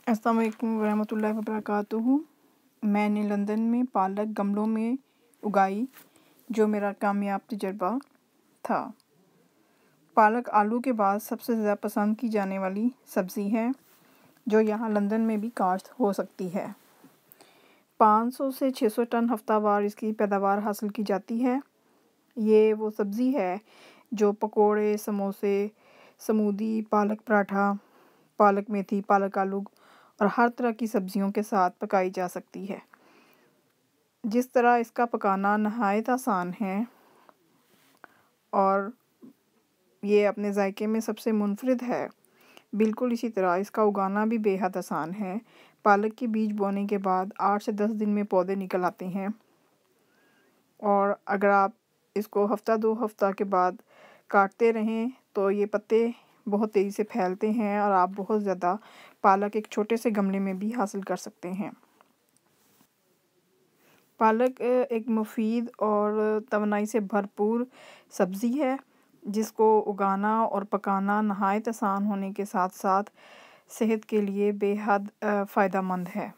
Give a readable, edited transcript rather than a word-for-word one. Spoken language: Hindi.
अस्सलाम वालेकुम रहमतुल्लाहि व बरकातुहू। मैंने लंदन में पालक गमलों में उगाई, जो मेरा कामयाब तजुर्बा था। पालक आलू के बाद सबसे ज़्यादा पसंद की जाने वाली सब्ज़ी है, जो यहाँ लंदन में भी काश्त हो सकती है। 500 से 600 टन हफ्तावार इसकी पैदावार हासिल की जाती है। ये वो सब्ज़ी है जो पकोड़े, समोसे, समूदी, पालक पराठा, पालक मेथी, पालक आलू और हर तरह की सब्जियों के साथ पकाई जा सकती है। जिस तरह इसका पकाना नहायत आसान है और ये अपने जायके में सबसे मुनफरिद है, बिल्कुल इसी तरह इसका उगाना भी बेहद आसान है। पालक के बीज बोने के बाद 8 से 10 दिन में पौधे निकल आते हैं और अगर आप इसको हफ़्ता 2 हफ़्ता के बाद काटते रहें तो ये पत्ते बहुत तेज़ी से फैलते हैं और आप बहुत ज़्यादा पालक एक छोटे से गमले में भी हासिल कर सकते हैं। पालक एक मुफीद और तवानाई से भरपूर सब्ज़ी है, जिसको उगाना और पकाना नहायत आसान होने के साथ साथ सेहत के लिए बेहद फ़ायदेमंद है।